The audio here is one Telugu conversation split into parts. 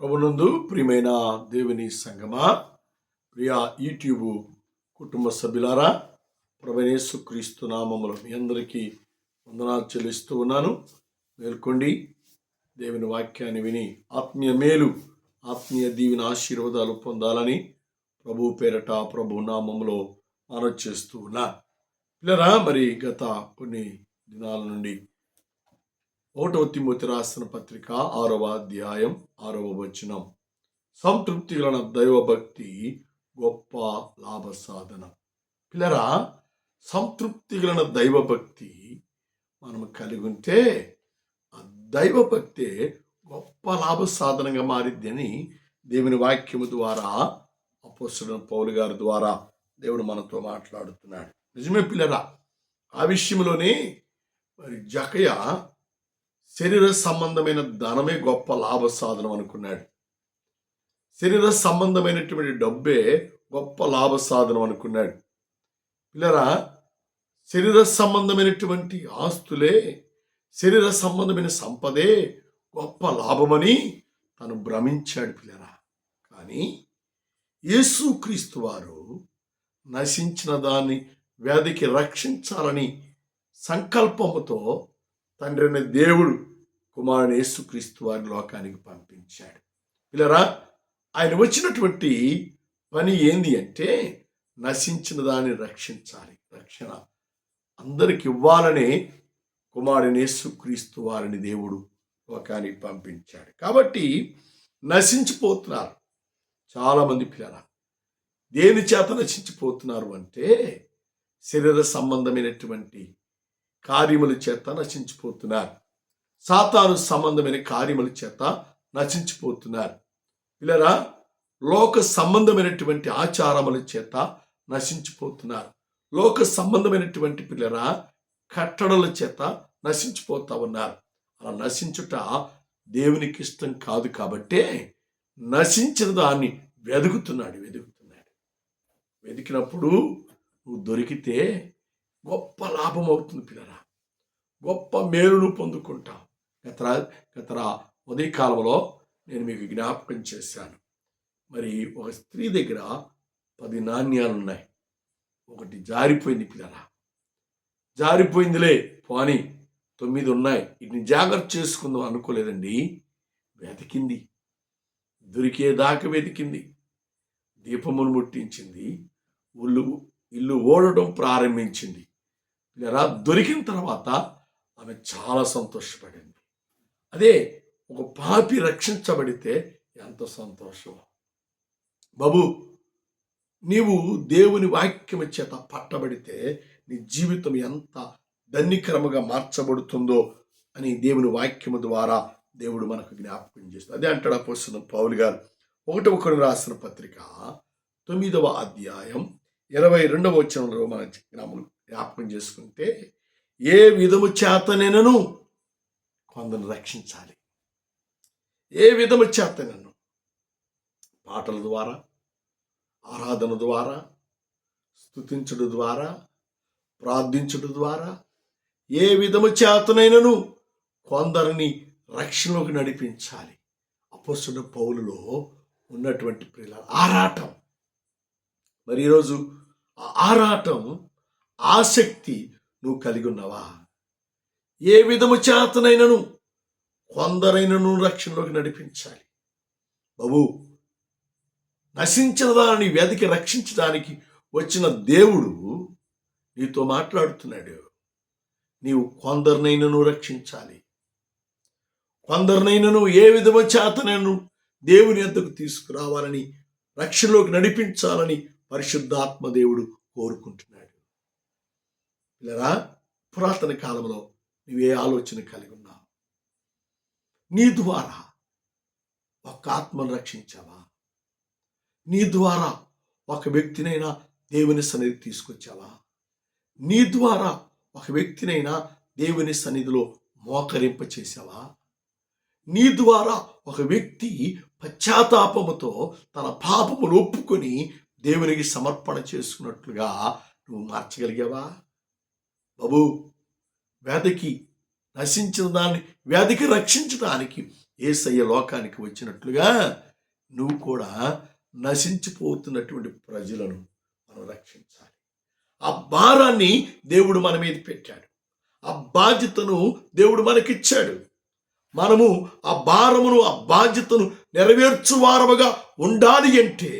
ప్రభునందు ప్రియమైన దేవుని సంగమా, ప్రియ యూట్యూబ్ కుటుంబ సభ్యులారా, ప్రభువైన యేసుక్రీస్తు నామములో మీ అందరికీ వందనాలు చెల్లిస్తూ ఉన్నాను. మేల్కొండి, దేవుని వాక్యాన్ని విని ఆత్మీయ మేలు, ఆత్మీయ దీవెన ఆశీర్వాదాలు పొందాలని ప్రభు పేరట ప్రభు నామములో మనవి చేస్తూ ఉన్నాను. పిల్లరా, మరి గత కొన్ని దినాల నుండి 1వ తిమోతి రాసిన పత్రిక 6వ అధ్యాయం 6వ వచనం, సంతృప్తి గల దైవభక్తి గొప్ప లాభ సాధనం. పిల్లరా, సంతృప్తి గల దైవభక్తి మనం కలిగి ఉంటే ఆ దైవభక్తే గొప్ప లాభ సాధనంగా మారిద్ది అని దేవుని వాక్యము ద్వారా అపోస్తలుడైన పౌలు గారి ద్వారా దేవుడు మనతో మాట్లాడుతున్నాడు. నిజమే పిల్లరా, ఆ విషయంలోనే మరి జకయ శరీర సంబంధమైన ధనమే గొప్ప లాభ సాధనం అనుకున్నాడు. శరీర సంబంధమైనటువంటి డబ్బే గొప్ప లాభ సాధనం అనుకున్నాడు. పిల్లరా, శరీర సంబంధమైనటువంటి ఆస్తులే, శరీర సంబంధమైన సంపదే గొప్ప లాభమని తను భ్రమించాడు. పిల్లరా, కానీ యేసుక్రీస్తు వారు నశించిన దాన్ని వ్యాధికి రక్షించాలని సంకల్పముతో తండ్రి అయిన దేవుడు కుమారుని యేసుక్రీస్తు వారిని లోకానికి పంపించాడు. పిల్లరా, ఆయన వచ్చినటువంటి పని ఏంది అంటే నశించిన దాన్ని రక్షించాలి. రక్షణ అందరికి ఇవ్వాలనే కుమారుని యేసుక్రీస్తు వారిని దేవుడు లోకానికి పంపించాడు. కాబట్టి నశించిపోతున్నారు చాలామంది. పిల్లరా, దేని చేత నశించిపోతున్నారు అంటే శరీర సంబంధమైనటువంటి కార్యముల చేత నశించిపోతున్నారు. సాతాను సంబంధమైన కార్యముల చేత నశించిపోతున్నారు. పిల్లరా, లోక సంబంధమైనటువంటి ఆచారముల చేత నశించిపోతున్నారు. లోక సంబంధమైనటువంటి పిల్లరా కట్టడల చేత నశించిపోతా ఉన్నారు. అలా నశించుట దేవునికి ఇష్టం కాదు. కాబట్టే నశించిన దాన్ని వెతుకుతున్నాడు. వెతికినప్పుడు నువ్వు దొరికితే గొప్ప లాభం అవుతుంది. పిల్లరా, గొప్ప మేలును పొందుకుంటాం. గత ఉదయకాలంలో నేను మీకు జ్ఞాపకం చేశాను. మరి ఒక స్త్రీ దగ్గర 10 నాణ్యాలు ఉన్నాయి. ఒకటి జారిపోయింది. పిల్లరా, జారిపోయిందిలే పోనీ 9 ఉన్నాయి, వీటిని జాగ్రత్త చేసుకుందాం అనుకోలేదండి. వెతికింది, దొరికేదాకా వెతికింది, దీపమును ముట్టించింది, ఇల్లు ఓడడం ప్రారంభించింది. ఇలా దొరికిన తర్వాత ఆమె చాలా సంతోషపడింది. అదే ఒక పాపి రక్షించబడితే ఎంత సంతోషమో. బాబు, నీవు దేవుని వాక్యం చేత పట్టబడితే నీ జీవితం ఎంత ధన్యకరముగా మార్చబడుతుందో అని దేవుని వాక్యము ద్వారా దేవుడు మనకు జ్ఞాపకం చేస్తాడు. అదే అంటాడు అపోస్తలుడైన పౌలు గారు 1వ కొరింథీయులకు రాసిన పత్రిక 9వ అధ్యాయం 22వ వచనంలో మన జ్ఞాపకం చేసుకుంటే, ఏ విధము చేతనైనను కొందరిని రక్షించాలి. ఏ విధము చేతనైనను, పాటల ద్వారా, ఆరాధన ద్వారా, స్తుతించుడు ద్వారా, ప్రార్థించుడు ద్వారా, ఏ విధము చేతనైనను కొందరిని రక్షణలోకి నడిపించాలి. అపోస్తలుడైన పౌలులో ఉన్నటువంటి ప్రియుల ఆరాటం. మరి ఈరోజు ఆ ఆరాటం, ఆసక్తి నువ్వు కలిగి ఉన్నావా? ఏ విధము చేతనైనను కొందరైనను రక్షణలోకి నడిపించాలి. బాబు, నశించిన దానిని వెతికి రక్షించడానికి వచ్చిన దేవుడు నీతో మాట్లాడుతున్నాడు. నీవు కొందరినైనను రక్షించాలి. కొందరినైనను ఏ విధము చేతనైనను దేవుని యొద్దకు తీసుకురావాలని, రక్షణలోకి నడిపించాలని పరిశుద్ధాత్మ దేవుడు కోరుకుంటున్నాడు. ఇలా పురాతన కాలంలో నువ్వే ఆలోచన కలిగి ఉన్నావు? నీ ద్వారా ఒక ఆత్మను రక్షించావా? నీ ద్వారా ఒక వ్యక్తినైనా దేవుని సన్నిధికి తీసుకొచ్చావా? నీ ద్వారా ఒక వ్యక్తినైనా దేవుని సన్నిధిలో మోకరింప చేశావా? నీ ద్వారా ఒక వ్యక్తి పశ్చాత్తాపముతో తన పాపములు ఒప్పుకొని దేవునికి సమర్పణ చేసుకున్నట్లుగా నువ్వు మార్చగలిగావా? బాబు, వ్యాధికి నశించిన దాన్ని వ్యాధికి రక్షించడానికి యేసయ్య లోకానికి వచ్చినట్లుగా నువ్వు కూడా నశించిపోతున్నటువంటి ప్రజలను మనం రక్షించాలి. ఆ భారాన్ని దేవుడు మన మీద పెట్టాడు. ఆ బాధ్యతను దేవుడు మనకిచ్చాడు. మనము ఆ భారమును, ఆ బాధ్యతను నెరవేర్చువారముగా ఉండాలి అంటే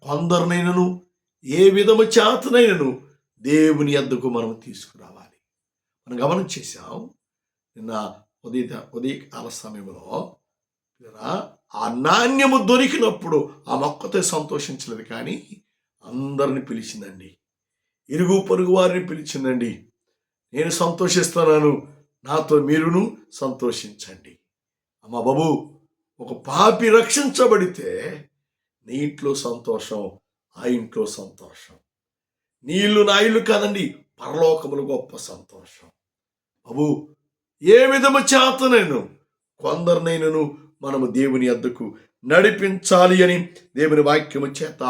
కొందరినైనను ఏ విధము చేతనైనను దేవుని యొద్దకు మనం తీసుకురావాలి. మనం గమనం చేశాం నిన్న ఉదయకాల సమయంలో ఆ నాణ్యము దొరికినప్పుడు ఆ మొక్కతో సంతోషించలేదు, కానీ అందరిని పిలిచిందండి. ఇరుగు పొరుగు వారిని పిలిచిందండి. నేను సంతోషిస్తున్నాను, నాతో మీరును సంతోషించండి. అమ్మా బాబు, ఒక పాపి రక్షించబడితే నీ ఇంట్లో సంతోషం, ఆ ఇంట్లో సంతోషం. నీ ఇల్లు నా ఇల్లు కాదండి, పరలోకములు గొప్ప సంతోషం. బాబు, ఏ విధము చేతనైనా కొందరినైనను మనము దేవుని యొద్దకు నడిపించాలి అని దేవుని వాక్యము చేత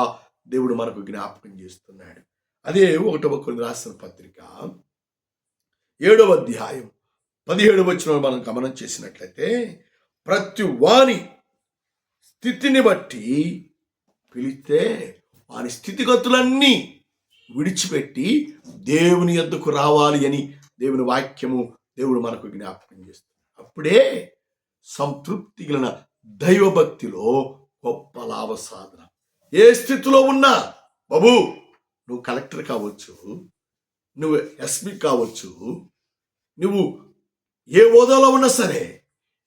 దేవుడు మనకు జ్ఞాపకం చేస్తున్నాడు. అదే 1వ కొరింథీయులకు రాసిన పత్రిక 7వ అధ్యాయం 17వ వచనం మనం గమనం చేసినట్లయితే, ప్రతి వాని స్థితిని బట్టి పిలిస్తే వాని స్థితిగతులన్నీ విడిచిపెట్టి దేవుని యొద్దకు రావాలి అని దేవుని వాక్యము దేవుడు మనకు జ్ఞాపకం చేస్తుంది. అప్పుడే సంతృప్తి కలిగిన దైవభక్తిలో గొప్ప లాభ సాధన. ఏ స్థితిలో ఉన్నా బాబు, నువ్వు కలెక్టర్ కావచ్చు, నువ్వు ఎస్పీ కావచ్చు, నువ్వు ఏ హోదాలో ఉన్నా సరే,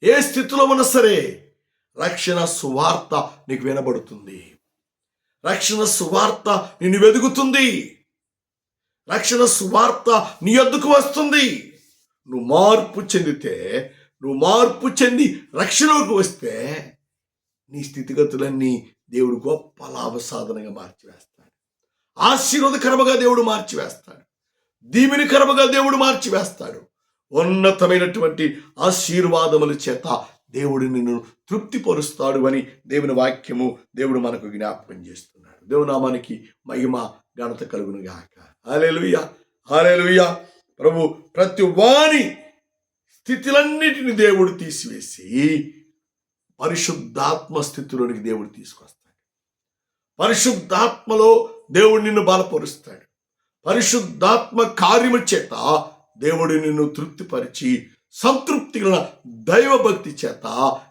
ఏ స్థితిలో ఉన్నా సరే, రక్షణ సువార్త నీకు వినబడుతుంది. రక్షణ సువార్త నిన్ను వెదుగుతుంది. రక్షణ సువార్త నీ యొద్దకు వస్తుంది. నువ్వు మార్పు చెంది రక్షణలోకి వస్తే నీ స్థితిగతులన్నీ దేవుడు గొప్ప లాభ సాధనగా మార్చివేస్తాడు. ఆశీర్వాదకరముగా దేవుడు మార్చివేస్తాడు. దీవెనకరముగా దేవుడు మార్చివేస్తాడు. ఉన్నతమైనటువంటి ఆశీర్వాదముల చేత దేవుడు నిన్ను తృప్తిపరుస్తాడు అని దేవుని వాక్యము దేవుడు మనకు జ్ఞాపకం చేస్తున్నాడు. దేవుని నామానికి మహిమ ఘనత కలుగును గాక. హల్లెలూయా, హల్లెలూయా. ప్రభు ప్రతి వాని స్థితులన్నిటిని దేవుడు తీసివేసి పరిశుద్ధాత్మ స్థితిలోనికి దేవుడు తీసుకొస్తాడు. పరిశుద్ధాత్మలో దేవుడు నిన్ను బలపరుస్తాడు. పరిశుద్ధాత్మ కార్యము చేత దేవుడు నిన్ను తృప్తిపరిచి సంతృప్తి గల దైవభక్తి చేత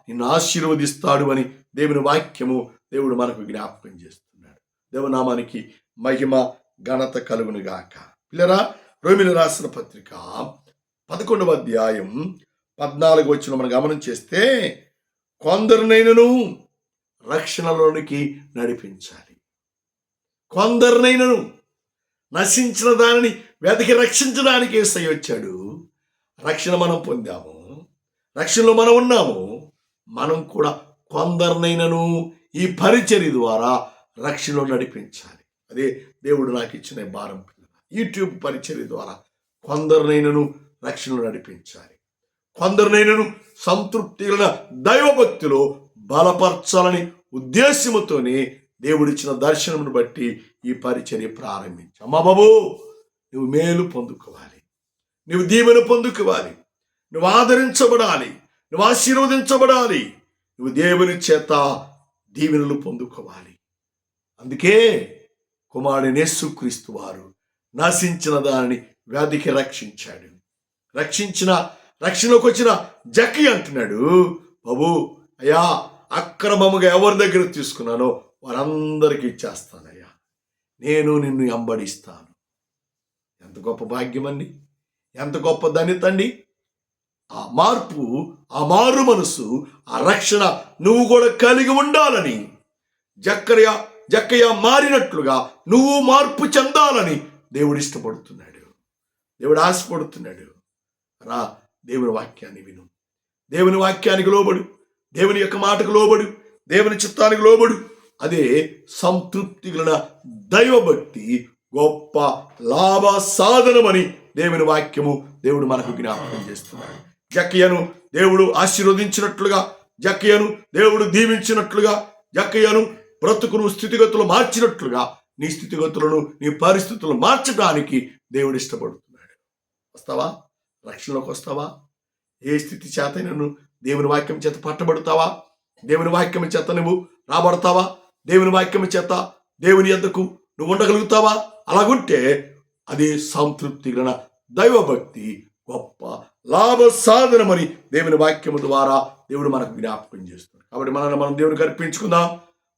నిన్ను ఆశీర్వదిస్తాడు అని దేవుని వాక్యము దేవుడు మనకు జ్ఞాపకం చేస్తున్నాడు. దేవనామానికి మహిమ ఘనత కలుగును గాక. పిల్లరా, రోమీయులకు రాసిన పత్రిక 11వ అధ్యాయం 14వ వచనం మనం గమనం చేస్తే, కొందరినైనను రక్షణలోనికి నడిపించాలి. కొందరినైనను నశించిన దానిని వెతికి రక్షించడానికి యేసయ్య వచ్చాడు. రక్షణ మనం పొందాము, రక్షణలో మనం ఉన్నాము. మనం కూడా కొందరినైనను ఈ పరిచర్య ద్వారా రక్షణలో నడిపించాలి. అదే దేవుడు నాకు ఇచ్చిన భారం. యూట్యూబ్ పరిచర్య ద్వారా కొందరినైనను రక్షణలో నడిపించాలి. కొందరినైనను సంతృప్తి గల దైవభక్తిలో బలపరచాలని ఉద్దేశముతోనే దేవుడిచ్చిన దర్శనమును బట్టి ఈ పరిచర్య ప్రారంభించాం. అమ్మా బాబు, నువ్వు మేలు పొందుకోవాలి, నువ్వు దీవెన పొందుకోవాలి, నువ్వు ఆదరించబడాలి, నువ్వు ఆశీర్వదించబడాలి, నువ్వు దేవుని చేత దీవెనలు పొందుకోవాలి. అందుకే కుమారుడైన యేసుక్రీస్తు వారు నశించిన దానిని వ్యాధికి రక్షించాడు. రక్షణలోకి వచ్చిన జక్కి అంటున్నాడు, బాబు అయ్యా, అక్రమముగా ఎవరి దగ్గర తీసుకున్నానో వారందరికీ ఇచ్చేస్తానయ్యా, నేను నిన్ను వెంబడిస్తాను. ఎంత గొప్ప భాగ్యం అండి, ఎంత గొప్ప ధన్యత అండి. ఆ మార్పు, ఆ మారు మనసు, ఆ రక్షణ నువ్వు కూడా కలిగి ఉండాలని జక్కయ్య మారినట్లుగా నువ్వు మార్పు చెందాలని దేవుడు ఇష్టపడుతున్నాడు, దేవుడు ఆశపడుతున్నాడు. రా, దేవుని వాక్యాన్ని విను, దేవుని వాక్యానికి లోబడు, దేవుని యొక్క మాటకు లోబడు, దేవుని చిత్తానికి లోబడు. అదే సంతృప్తి గల దైవభక్తి గొప్ప లాభ సాధనమని దేవుని వాక్యము దేవుడు మనకు జ్ఞాపకం చేస్తున్నాడు. జక్కయ్యను దేవుడు ఆశీర్వదించినట్లుగా, జక్కయ్యను దేవుడు దీవించినట్లుగా, జక్కయ్యను బ్రతుకును స్థితిగతులు మార్చినట్లుగా నీ స్థితిగతులను, నీ పరిస్థితులను మార్చడానికి దేవుడు ఇష్టపడుతున్నాడు. వస్తావా? రక్షణలోకి వస్తావా? ఏ స్థితి చేతనను దేవుని వాక్యం చేత పట్టబడతావా? దేవుని వాక్యం చేత నువ్వు రాబడతావా? దేవుని వాక్యం చేత దేవుని యొద్దకు నువ్వు ఉండగలుగుతావా? అలాగుంటే అది సంతృప్తి గల దైవభక్తి, గొప్ప లాభ సాధనమని దేవుని వాక్యము ద్వారా దేవుడు మనకు జ్ఞాపకం చేస్తాడు. కాబట్టి మనల్ని మనం దేవునికి అర్పించుకుందాం,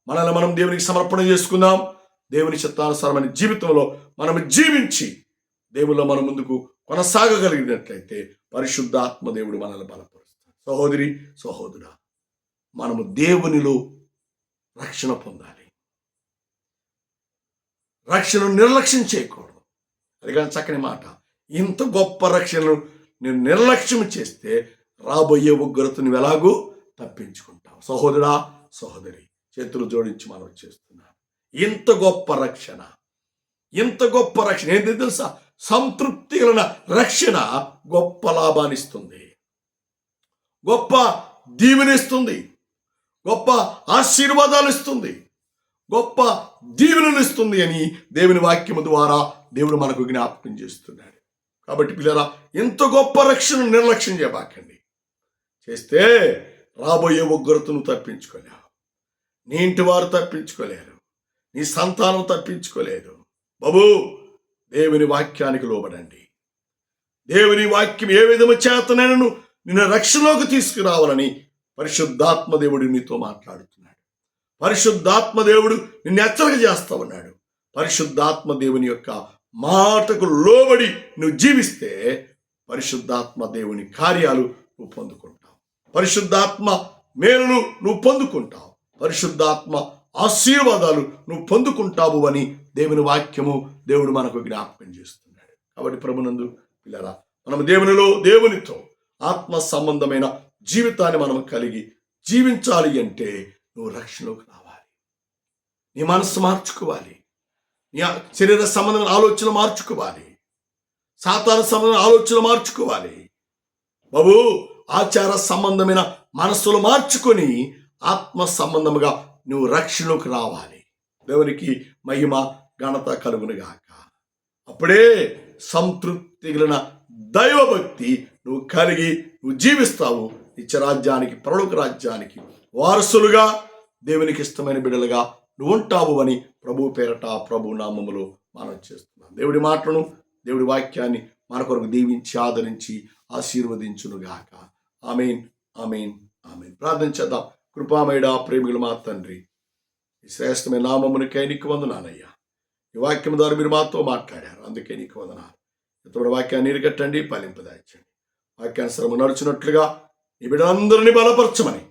మనల్ని మనం దేవునికి సమర్పణ చేసుకుందాం. దేవుని చిత్తానుసారమైన జీవితంలో మనం జీవించి దేవుల్లో మనం ముందుకు కొనసాగగలిగినట్లయితే పరిశుద్ధాత్మ దేవుడు మనల్ని బలపరుస్తాడు. సహోదరి, సహోదరా, మనము దేవునిలో రక్షణ పొందాలి. రక్షణను నిర్లక్ష్యం చేయకూడదు. అది కానీ చక్కని మాట. ఇంత గొప్ప రక్షణను నేను నిర్లక్ష్యం చేస్తే రాబోయే ఉగ్రతను ఎలాగూ తప్పించుకుంటాం. సహోదరా, సహోదరి, చేతులు జోడించి మనం చేస్తున్నాం. ఇంత గొప్ప రక్షణ, ఇంత గొప్ప రక్షణ ఏంటి తెలుసా? సంతృప్తి కలిగిన రక్షణ గొప్ప లాభాన్ని ఇస్తుంది, గొప్ప దీవెనిస్తుంది, గొప్ప ఆశీర్వాదాలు ఇస్తుంది, గొప్ప దీవెనలు ఇస్తుంది అని దేవుని వాక్యము ద్వారా దేవుడు మనకు జ్ఞాపకం చేస్తున్నాడు. కాబట్టి పిల్లరా, ఇంత గొప్ప రక్షణను నిర్లక్ష్యం చేయబాకండి. చేస్తే రాబోయే ఉగ్రతను తప్పించుకోలేవు, నీ ఇంటి వారు తప్పించుకోలేరు, నీ సంతానం తప్పించుకోలేదు. బాబు, దేవుని వాక్యానికి లోబడండి. దేవుని వాక్యం ఏ విధము చేతనైనను నిన్ను రక్షణలోకి తీసుకురావాలని పరిశుద్ధాత్మ దేవుడు నీతో మాట్లాడుతున్నాడు. పరిశుద్ధాత్మ దేవుడు నిన్ను హెచ్చరిక చేస్తా ఉన్నాడు. పరిశుద్ధాత్మ దేవుని యొక్క మాటకు లోబడి నువ్వు జీవిస్తే పరిశుద్ధాత్మ దేవుని కార్యాలు నువ్వు పొందుకుంటావు. పరిశుద్ధాత్మ మేలును నువ్వు పొందుకుంటావు. పరిశుద్ధాత్మ ఆశీర్వాదాలు నువ్వు పొందుకుంటావు అని దేవుని వాక్యము దేవుడు మనకు జ్ఞాపకం చేస్తున్నాడు. కాబట్టి ప్రభునందు పిల్లరా, మనం దేవునితో ఆత్మ సంబంధమైన జీవితాన్ని మనం కలిగి జీవించాలి అంటే నువ్వు రక్షణలోకి రావాలి. నీ మనస్సు మార్చుకోవాలి, నీ శరీర సంబంధమైన ఆలోచన మార్చుకోవాలి, సాతాను సంబంధమైన ఆలోచన మార్చుకోవాలి. బాబు, ఆచార సంబంధమైన మనస్సులు మార్చుకొని ఆత్మ సంబంధముగా నువ్వు రక్షణలోకి రావాలి. దేవునికి మహిమ ఘనత కలుగునుగాక. అప్పుడే సంతృప్తి కలిగిన దైవభక్తి నువ్వు కలిగి నువ్వు జీవిస్తావు. నిత్యరాజ్యానికి, పరలోక రాజ్యానికి వారసులుగా దేవునికి ఇష్టమైన బిడ్డలుగా నువ్వు ఉంటావు అని ప్రభు పేరట ప్రభు నామములో మనం చేస్తున్నాం. దేవుడి మాటలను, దేవుడి వాక్యాన్ని మన కొరకు దీవించి ఆదరించి ఆశీర్వదించునుగాక. ఆమేన్, ఆమేన్, ఆమేన్. ప్రార్థన చేద్దాం. కృపామయుడా, ప్రేమికులు మా తండ్రి, ఈ శ్రేష్టమైన నామమునికై నీకు వందనాలయ్యా. ఈ వాక్యం ద్వారా మీరు మాతో మాట్లాడారు, అందుకే నీకు వందనాలు. ఇతడు వాక్యాన్ని నీరుగట్టండి, ఫలింపదాయించండి. వాక్యానుసరము నడుచున్నట్లుగా నీ బిడ్డలందరినీ బలపరచమని,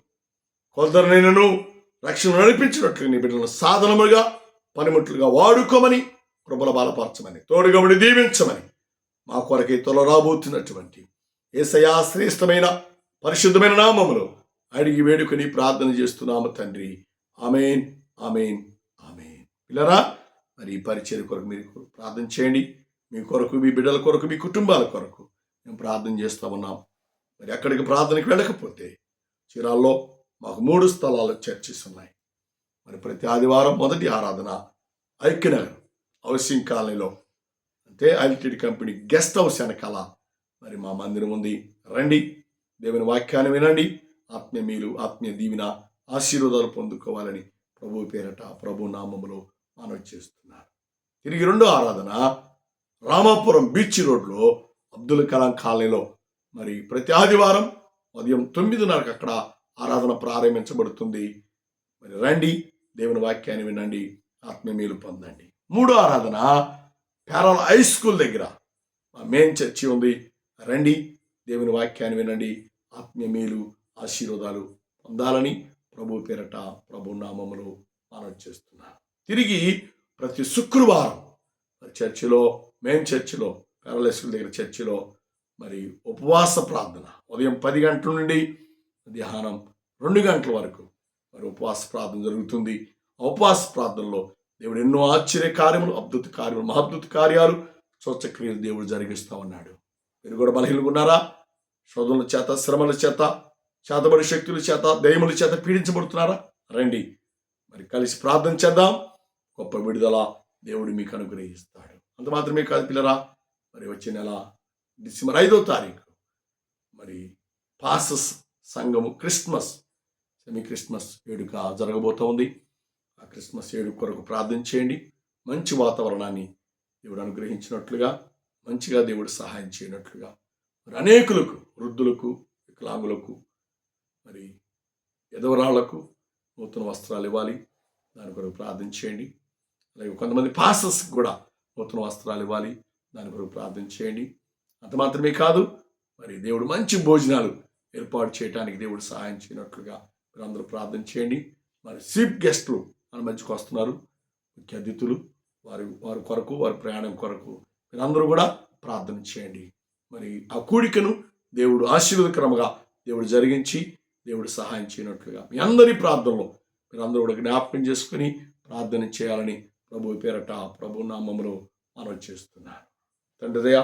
కొందరినైనను రక్షణ నడిపించినట్లుగా నీ బిడ్డలను సాధనములుగా పనిముట్లుగా వాడుకోమని, కృపల బలపరచమని, తోడుగమని దీవించమని మా కొరకై త్వరలో రాబోతున్నటువంటి యేసయ్యా శ్రేష్టమైన పరిశుద్ధమైన నామములో అడిగి వేడుకొని ప్రార్థన చేస్తున్నాము తండ్రి. ఆమేన్, ఆమేన్, ఆమేన్. పిల్లరా, మరి ఈ పరిచర్య కొరకు మీరు ప్రార్థన చేయండి. మీ కొరకు, మీ బిడ్డల కొరకు, మీ కుటుంబాల కొరకు మేము ప్రార్థన చేస్తూ ఉన్నాం. మరి అక్కడికి ప్రార్థనకి వెళ్ళకపోతే చీరాల్లో మాకు 3 స్థలాల్లో చర్చిస్ ఉన్నాయి. మరి ప్రతి ఆదివారం మొదటి ఆరాధన ఐక్యనగర్ హౌసింగ్ కాలనీలో, అంటే ఐల్టీడీ కంపెనీ గెస్ట్ హౌస్ వెనకాల మరి మా మందిరం ఉంది. రండి, దేవుని వాక్యాన్ని వినండి, ఆత్మీయ మీలు, ఆత్మీయ దీవెన, ఆశీర్వాదాలు పొందుకోవాలని ప్రభు పేరట ప్రభు నామములో మనవి చేస్తున్నారు. తిరిగి 2వ ఆరాధన రామాపురం బీచ్ రోడ్లో అబ్దుల్ కలాం కాలనీలో మరి ప్రతి ఆదివారం ఉదయం 9:30 అక్కడ ఆరాధన ప్రారంభించబడుతుంది. మరి రండి, దేవుని వాక్యాన్ని వినండి, ఆత్మీయ మేలు పొందండి. 3వ ఆరాధన పేరాల హై స్కూల్ దగ్గర మా మెయిన్ చర్చి ఉంది. రండి, దేవుని వాక్యాన్ని వినండి, ఆత్మీయ మేలు, ఆశీర్వాదాలు పొందాలని ప్రభు పేరట ప్రభు నామములో మనవి చేస్తున్నారు. తిరిగి ప్రతి శుక్రవారం చర్చిలో, మెయిన్ చర్చిలో, పేరాల హై స్కూల్ దగ్గర చర్చిలో మరి ఉపవాస ప్రార్థన ఉదయం 10 గంటల నుండి మధ్యాహ్నం 2 గంటల వరకు మరి ఉపవాస ప్రార్థన జరుగుతుంది. ఆ ఉపవాస ప్రార్థనలో దేవుడు ఎన్నో ఆశ్చర్య కార్యములు, అద్భుత కార్యములు, మహాద్భుత కార్యాలు, స్వచ్ఛక్రియలు దేవుడు జరిగిస్తూ ఉన్నాడు. మీరు కూడా బలహీనంగా ఉన్నారా? శోధనల చేత, శ్రమల చేత, చేతబడి శక్తుల చేత, దయ్యముల చేత పీడించబడుతున్నారా? రండి, మరి కలిసి ప్రార్థన చేద్దాం. గొప్ప విడుదల దేవుడు మీకు అనుగ్రహిస్తాడు. అంత మాత్రమే కాదు పిల్లరా, మరి వచ్చే నెల డిసెంబర్ 5వ తారీఖు మరి పాసస్ సంఘము సెమీ క్రిస్మస్ వేడుక జరగబోతోంది. ఆ క్రిస్మస్ వేడుక కొరకు ప్రార్థన చేయండి. మంచి వాతావరణాన్ని దేవుడు అనుగ్రహించినట్లుగా, మంచిగా దేవుడు సహాయం చేయనట్లుగా, మరి అనేకులకు, వృద్ధులకు, వికలాంగులకు, మరి ఎదవరాళ్లకు నూతన వస్త్రాలు ఇవ్వాలి. దాని కొరకు ప్రార్థన చేయండి. అలాగే కొంతమంది పాస్టర్స్కి కూడా నూతన వస్త్రాలు ఇవ్వాలి. దాని కొరకు ప్రార్థన చేయండి. అంత మాత్రమే కాదు, మరి దేవుడు మంచి భోజనాలు ఏర్పాటు చేయడానికి దేవుడు సహాయం చేయనట్లుగా మీరు అందరూ ప్రార్థన చేయండి. మరి చీఫ్ గెస్టులు మన మధ్యకు వస్తున్నారు, ముఖ్య అతిథులు, వారి కొరకు, వారి ప్రయాణం కొరకు మీరందరూ కూడా ప్రార్థన చేయండి. మరి ఆ కూడికను దేవుడు ఆశీర్వాదకరంగా దేవుడు జరిగించి దేవుడు సహాయం చేయనట్లుగా మీ అందరి ప్రార్థనలో మీరందరూ కూడా జ్ఞాపకం చేసుకుని ప్రార్థన చేయాలని ప్రభు పేరట, ప్రభు నామములో మనవి చేస్తున్నాను. తండ్రి దయ,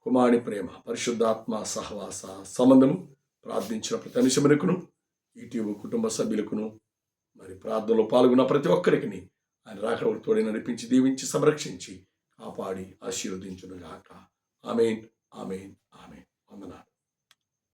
కుమారుని ప్రేమ, పరిశుద్ధాత్మ సహవాస సంబంధము ప్రార్థించిన ప్రతి నిమిషమునకును, యూట్యూబ్ కుటుంబ సభ్యులకును, మరి ప్రార్థనలో పాల్గొన్న ప్రతి ఒక్కరికి ఆయన రాకడ తోడి నడిపించి, దీవించి, సంరక్షించి, కాపాడి ఆశీర్వదించునుగాక. ఆమేన్, ఆమేన్.